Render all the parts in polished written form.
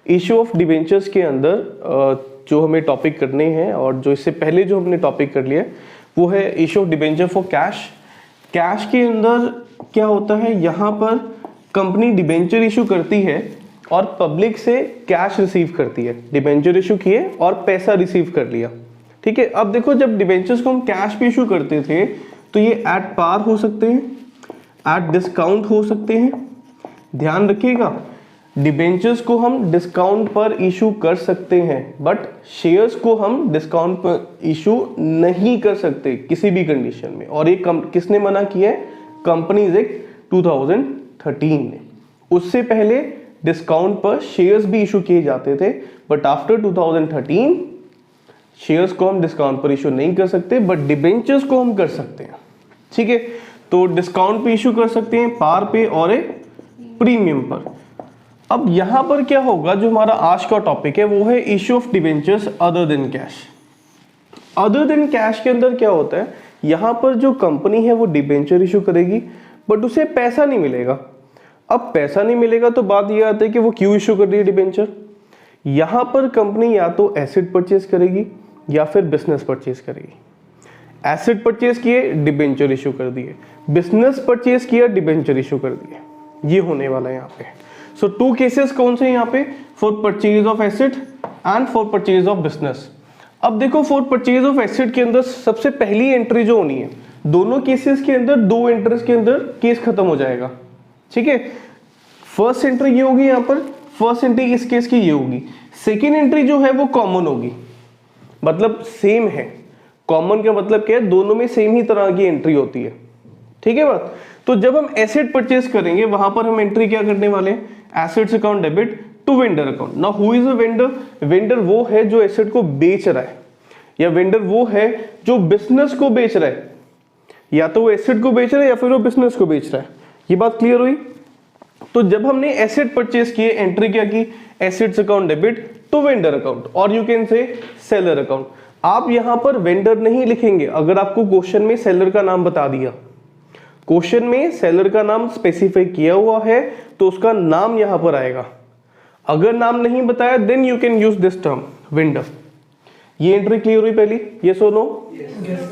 Issue of debentures के अंदर जो हमें टॉपिक करने हैं और जो इससे पहले जो हमने टॉपिक कर लिया वो है issue of debenture for cash. Cash के अंदर क्या होता है, यहाँ पर कंपनी डिबेंचर इशू करती है और पब्लिक से कैश रिसीव करती है। डिबेंचर इशू किए और पैसा रिसीव कर लिया, ठीक है। अब देखो जब डिबेंचर्स को हम कैश पे इशू करते थे तो ये एट पार हो सकते हैं, एट डिस्काउंट हो सकते हैं। ध्यान रखिएगा, डिबेंचर्स को हम डिस्काउंट पर इशू कर सकते हैं बट शेयर्स को हम डिस्काउंट पर इशू नहीं कर सकते किसी भी कंडीशन में। और ये किसने मना किया है? कंपनीज एक्ट 2013 ने। उससे पहले डिस्काउंट पर शेयर्स भी इशू किए जाते थे बट आफ्टर 2013 शेयर्स को हम डिस्काउंट पर इशू नहीं कर सकते बट डिबेंचर्स को हम कर सकते हैं, ठीक है। तो डिस्काउंट पे इशू कर सकते हैं, पार पे और एक प्रीमियम पर। अब यहां पर क्या होगा, जो हमारा आज का टॉपिक है वो है issue of debentures other than cash. Other than cash के अंदर क्या होता है, यहां पर जो कंपनी है वो डिबेंचर इशू करेगी बट उसे पैसा नहीं मिलेगा। अब पैसा नहीं मिलेगा तो बात यह आती है कि वो क्यों इशू कर रही है डिबेंचर। यहां पर कंपनी या तो एसेट परचेज करेगी या फिर बिजनेस परचेज करेगी। एसेट परचेज किए, डिबेंचर इशू कर दिए, बिजनेस परचेज किया, डिबेंचर इशू कर दिए। ये होने वाला है यहाँ पे। सो टू केसेस कौन से यहाँ पे, for purchase of asset and for purchase of business. अब देखो फॉर परचेज ऑफ एसेट के अंदर सबसे पहली एंट्री जो होनी है, दोनों केसेस के अंदर दो एंट्रीज के अंदर केस खत्म हो जाएगा, ठीक है। फर्स्ट एंट्री ये होगी, यहाँ पर फर्स्ट एंट्री इस केस की ये होगी। सेकेंड एंट्री जो है वो कॉमन होगी, मतलब सेम है। कॉमन का मतलब क्या है, दोनों में सेम ही तरह की एंट्री होती है, ठीक है बात। तो जब हम एसेट परचेज करेंगे वहां पर हम एंट्री क्या करने वाले हैं, assets account debit to vendor account. Now who is a vendor? Vendor वो है जो एसेट को बेच रहा है, या वेंडर वो है जो बिजनेस को बेच रहा है। या तो वो एसेट को बेच रहा है या फिर वो बिजनेस को बेच रहा है। ये बात क्लियर हुई। तो जब हमने एसेट परचेज किए, एंट्री क्या की, assets account debit to vendor account और you can say seller account. आप यहां पर वेंडर नहीं लिखेंगे अगर आपको क्वेश्चन में सेलर का नाम बता दिया। क्वेश्चन में सेलर का नाम स्पेसिफाई किया हुआ है तो उसका नाम यहां पर आएगा। अगर नाम नहीं बताया then you can use this term vendor. ये एंट्री क्लियर हुई पहली, यस और नो?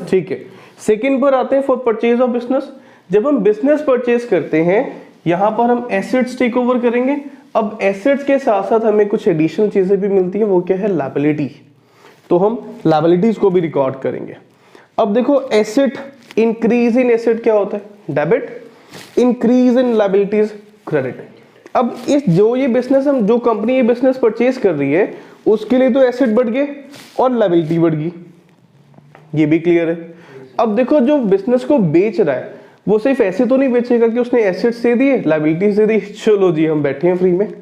ठीक है। सेकंड पर आते हैं फॉर परचेज ऑफ बिजनेस। जब हम बिजनेस परचेज करते हैं यहां पर हम एसेट्स टेक ओवर करेंगे। अब एसेट्स के साथ साथ हमें कुछ एडिशनल चीजें भी मिलती है, वो क्या है, लायबिलिटी। तो हम लायबिलिटीज को भी रिकॉर्ड करेंगे। अब देखो एसेट, इंक्रीज इन एसेट क्या होता है, debit, increase in liabilities credit. अब इस जो ये बिजनेस हम जो कंपनी ये बिजनेस परचेज कर रही है उसके लिए तो एसेट बढ़ गए और लायबिलिटी बढ़ गई, ये भी क्लियर है। अब देखो जो बिजनेस को बेच रहा है वो सिर्फ ऐसे तो नहीं बेचेगा कि उसने एसेट्स दे दिए, लायबिलिटीज दे दी, चलो जी हम बैठे हैं फ्री में,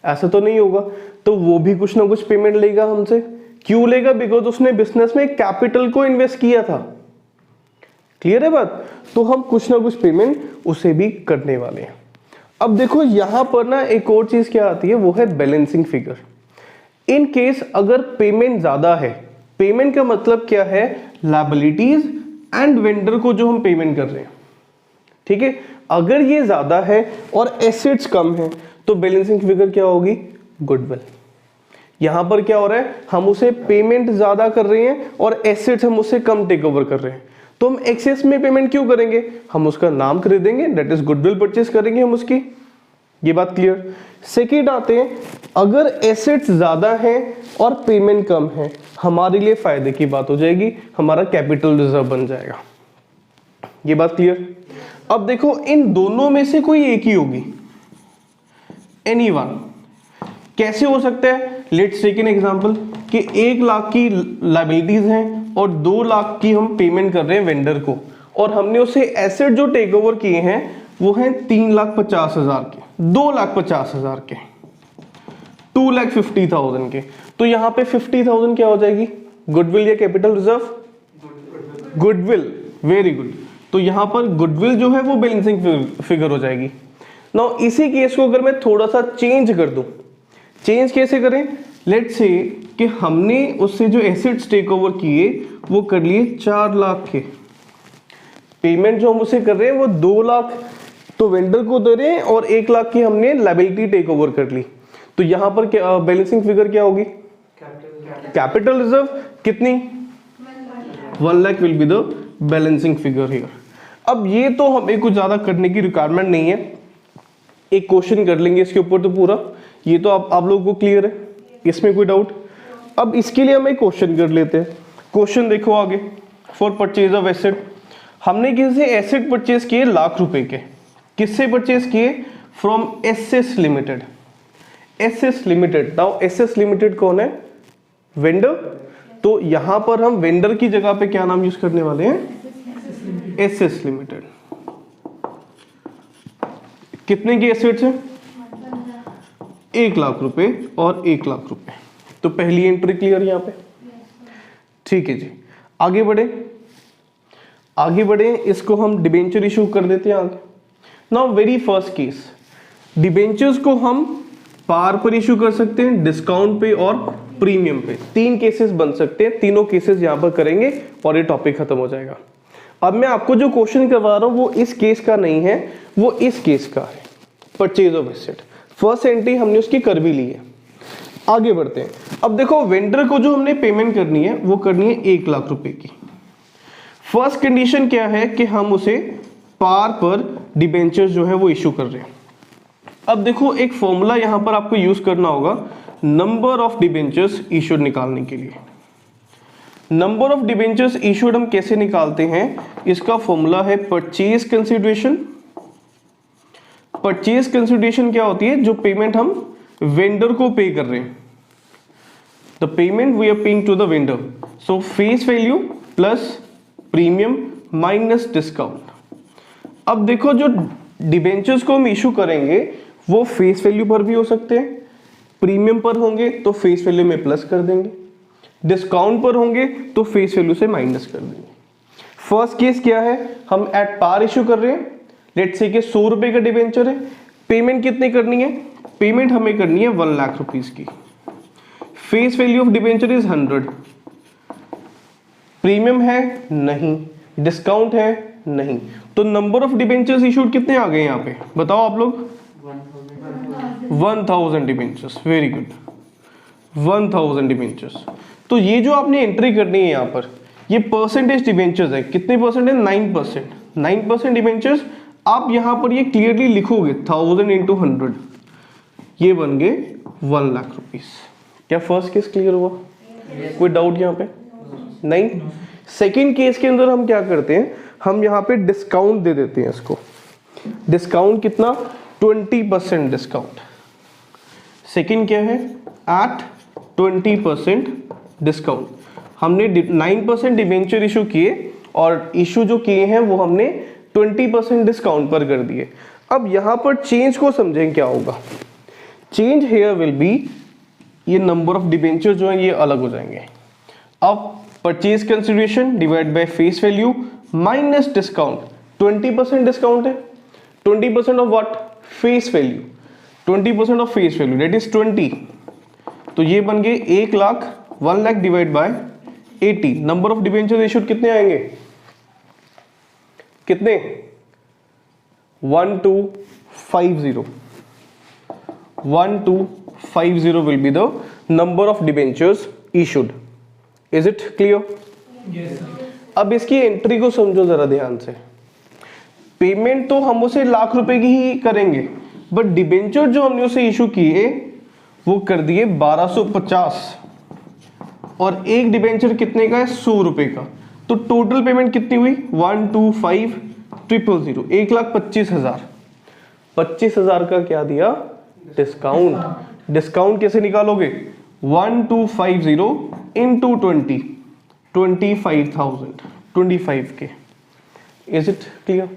ऐसा तो नहीं होगा। तो वो भी कुछ ना कुछ पेमेंट लेगा हमसे। क्यों लेगा? बिकॉज उसने बिजनेस में कैपिटल को इन्वेस्ट किया था। क्लियर है बात। तो हम कुछ ना कुछ पेमेंट उसे भी करने वाले हैं। अब देखो यहां पर ना एक और चीज क्या आती है, वो है बैलेंसिंग फिगर। इन केस अगर पेमेंट ज्यादा है, पेमेंट का मतलब क्या है, लायबिलिटीज एंड वेंडर को जो हम पेमेंट कर रहे हैं, ठीक है। अगर ये ज्यादा है और एसेट्स कम है तो बैलेंसिंग फिगर क्या होगी, गुडविल। यहां पर क्या हो रहा है, हम उसे पेमेंट ज्यादा कर रहे हैं और एसेट्स हम उससे कम टेक ओवर कर रहे हैं। तो हम एक्सेस में पेमेंट क्यों करेंगे, हम उसका नाम खरीदेंगे, दैट इज गुडविल परचेज करेंगे हम उसकी। ये बात क्लियर। सेकेंड आते हैं, अगर एसेट्स ज्यादा हैं और पेमेंट कम है, हमारे लिए फायदे की बात हो जाएगी, हमारा कैपिटल रिजर्व बन जाएगा। ये बात क्लियर। अब देखो इन दोनों में से कोई एक ही होगी, एनी वन। कैसे हो सकता है, लेट्स टेक एन एग्जांपल कि 1 लाख की लायबिलिटीज हैं और 2 लाख की हम पेमेंट कर रहे हैं वेंडर को, और हमने उसे एसेट जो टेक ओवर किए हैं वो हैं 3,50,000 के, 2,50,000 के, 2,50,000 के। तो यहां पे 50,000 क्या हो जाएगी, गुडविल या capital reserve, goodwill. Very good. तो यहां पर गुडविल जो है वो बैलेंसिंग फिगर हो जाएगी। नाउ इसी केस को अगर मैं थोड़ा सा चेंज कर दूं, चेंज कैसे करें, लेट्स से कि हमने उससे जो एसेट्स टेक ओवर किए वो कर लिए 4 लाख के, पेमेंट जो हम उसे कर रहे हैं वो 2 लाख तो वेंडर को दे रहे हैं और 1 लाख की हमने लायबिलिटी टेक ओवर कर ली। तो यहां पर बैलेंसिंग फिगर क्या होगी? कैपिटल रिजर्व कितनी? 1 lakh will be the balancing figure here. अब ये तो हमें कुछ ज्यादा करने की रिक्वायरमेंट नहीं है, एक क्वेश्चन कर लेंगे इसके ऊपर तो पूरा, ये तो आप लोगों को क्लियर है, इसमें कोई डाउट? अब इसके लिए हम एक क्वेश्चन कर लेते हैं। क्वेश्चन देखो आगे, फॉर परचेज ऑफ एसेट, हमने किसी से एसेट परचेज किए लाख रुपए के, किससे परचेज किए? From SS limited. SS limited, now SS limited कौन है? वेंडर। तो यहां पर हम वेंडर की जगह पे क्या नाम यूज करने वाले हैं? SS limited. कितने की एसेट्स है? 1 लाख रुपए और 1 लाख रुपए। तो पहली एंट्री क्लियर यहां पे, ठीक है जी। आगे बढ़े, इसको हम डिबेंचर इशू कर देते हैं आगे। Now very first case, debentures को हम पार पर इशू कर सकते हैं, डिस्काउंट पे और प्रीमियम पे। 3 केसेस बन सकते हैं, तीनों केसेस यहां पर करेंगे और ये टॉपिक खत्म हो जाएगा। अब मैं आपको जो क्वेश्चन करवा रहा हूं वो इस केस का नहीं है, वो इस केस का है, purchase of asset. First entry हमने उसकी कर भी ली है। आगे बढ़ते हैं। अब देखो, वेंडर को जो हमने पेमेंट करनी है वो करनी है 1 लाख रुपए की। फर्स्ट कंडीशन क्या है कि हम उसे पार पर डिबेंचर जो है वो इशू कर रहे हैं। अब देखो, एक फॉर्मूला यहां पर आपको यूज करना होगा नंबर ऑफ डिबेंचर्स इशूड निकालने के लिए। नंबर ऑफ डिबेंचर्स इशूड हम कैसे निकालते हैं? इसका फॉर्मूला है परचेज कंसिडरेशन। परचेज कंसिडरेशन क्या होती है? जो पेमेंट हम वेंडर को पे कर रहे हैं, the payment we are paying to the vendor. So face value plus premium minus discount. अब देखो, जो डिबेंचर्स को हम इशू करेंगे वो फेस वैल्यू पर भी हो सकते हैं, प्रीमियम पर होंगे तो फेस वैल्यू में प्लस कर देंगे, डिस्काउंट पर होंगे तो फेस वैल्यू से माइनस कर देंगे। फर्स्ट केस क्या है? हम एट पार इशू कर रहे हैं, लेट्स से कि 100 रुपए का डिबेंचर है। पेमेंट कितनी करनी है? पेमेंट हमें करनी है 1 लाख रुपीस की। Face value of debenture is 100। Premium है? नहीं। डिस्काउंट है? नहीं। तो नंबर ऑफ डिबेंचर्स इशूड कितने आ गए यहाँ पे, बताओ आप लोग? 1000 डिबेंचर्स। Very good, 1000 debentures. तो ये जो आपने एंट्री करनी है यहाँ पर, ये परसेंटेज डिबेंचर्स है। कितने परसेंट है? 9%। 9% डिबेंचर्स आप यहाँ पर ये क्लियरली लिखोगे, 1000 इंटू 100, ये बन गए 1 लाख रुपीस। क्या फर्स्ट केस क्लियर हुआ? कोई डाउट यहाँ पे? नहीं। सेकेंड केस के अंदर हम क्या करते हैं? हम यहाँ पे डिस्काउंट दे देते हैं इसको। डिस्काउंट कितना? 20% डिस्काउंट। सेकेंड क्या है? At 20% discount. हमने 9% डिबेंचर इशू किए और इशू जो किए हैं वो हमने 20% डिस्काउंट पर कर दिए। अब यहां पर चेंज को समझें क्या होगा। चेंज हेयर विल बी, ये नंबर ऑफ डिबेंचर जो है ये अलग हो जाएंगे। अब purchase consideration divide by face value minus discount. 20% discount है, 20% of what? Face value. 20% of face value that is 20। तो ये बन गए 1 lakh. 1 lakh divide by 80। Number of debenture issued कितने आएंगे? कितने? 1250। 1250 will be the number of debentures issued. Is it clear? Yes, sir. अब इसकी एंट्री को समझो जरा ध्यान से। पेमेंट तो हम उसे लाख रुपए की ही करेंगे, बट डिबेंचर जो हमने उसे इशू किए वो कर दिए 1250, और एक डिबेंचर कितने का है? 100 रुपए का। तो टोटल पेमेंट कितनी हुई? 125,000, 1,25,000। 25,000 का क्या दिया? डिस्काउंट। डिस्काउंट कैसे निकालोगे? 1250 into 20, 25,000, 25K। Is it clear?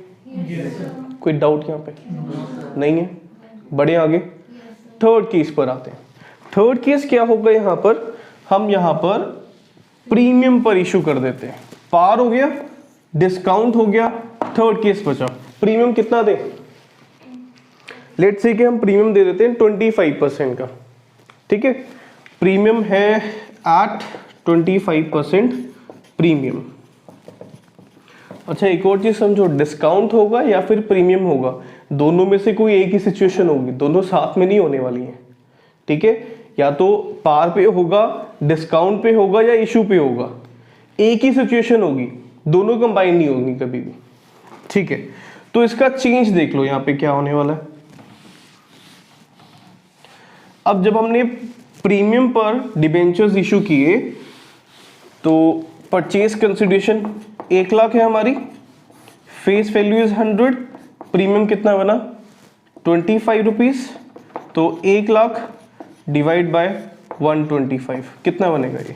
Yes, sir. कोई डाउट यहाँ पे? नहीं है। बड़े आगे थर्ड केस पर आते हैं। थर्ड केस क्या होगा? यहाँ पर हम यहाँ पर प्रीमियम पर इशू कर देते हैं। पार हो गया, डिस्काउंट हो गया, थर्ड केस बचा। प्रीमियम कितना दे? लेट्स से कि हम प्रीमियम दे देते हैं 25% का, ठीक है। प्रीमियम है एट 25% प्रीमियम। अच्छा, एक और चीज समझो, डिस्काउंट होगा या फिर प्रीमियम होगा, दोनों में से कोई एक ही सिचुएशन होगी, दोनों साथ में नहीं होने वाली है। ठीक है, या तो पार पे होगा, डिस्काउंट पे होगा या इशू पे होगा, एक ही सिचुएशन होगी, दोनों कंबाइन नहीं होंगी कभी भी, ठीक है। तो इसका चेंज देख लो यहाँ पे क्या होने वाला है। अब जब हमने प्रीमियम पर डिबेंचर्स इशू किए तो परचेज कंसिडरेशन 1 लाख है हमारी, फेस वैल्यू इज 100, प्रीमियम कितना बना 25 रुपीज, तो 1 लाख डिवाइड बाय 125 कितना बनेगा ये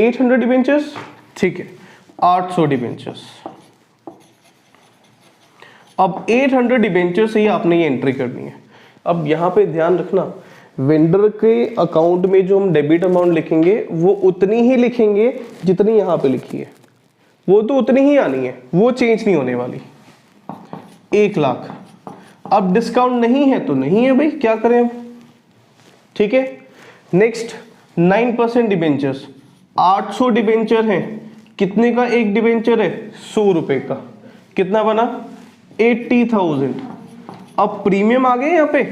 800 डिबेंचर्स, ठीक है, 800 डिबेंचर्स। अब 800 डिबेंचर्स ही आपने ये एंट्री करनी है। अब यहाँ पे ध्यान रखना, वेंडर के अकाउंट में जो हम डेबिट अमाउंट लिखेंगे वो उतनी ही लिखेंगे जितनी यहाँ पे लिखी है, वो तो उतनी ही आनी है, वो चेंज नहीं होने वाली। 1 लाख, अब डिस्काउंट नहीं है तो नहीं है भाई, क्या करें अब, ठीक है। नेक्स्ट 9% डिबेंचर्स, 800 डिबेंचर हैं, कितने का एक डिबेंचर है 100 रुपए का, कितना बना 80,000। अब प्रीमियम आ गए यहाँ पे,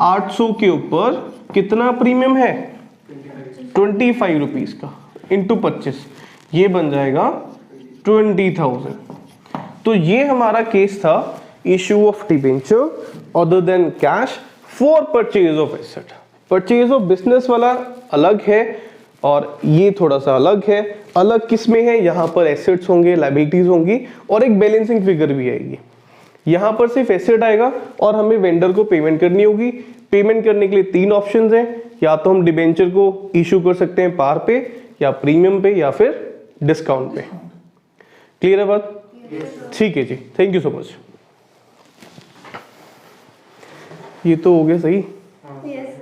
800 के ऊपर कितना प्रीमियम है 25 रुपीज का इंटू 25, ये बन जाएगा 20,000। तो ये हमारा केस था issue of debenture other than cash for purchase of asset. Purchase of business वाला अलग है और ये थोड़ा सा अलग है। अलग किस में है, यहाँ पर एसेट्स होंगे, लायबिलिटीज होंगी और एक बैलेंसिंग फिगर भी आएगी। यहाँ पर सिर्फ एसेट आएगा और हमें वेंडर को पेमेंट करनी होगी। पेमेंट करने के लिए 3 ऑप्शंस हैं, या तो हम डिबेंचर को इशू कर सकते हैं पार पे या प्रीमियम पे या फिर डिस्काउंट पे। क्लियर है बात? ठीक है जी, थैंक यू सो मच। ये तो हो गया सही।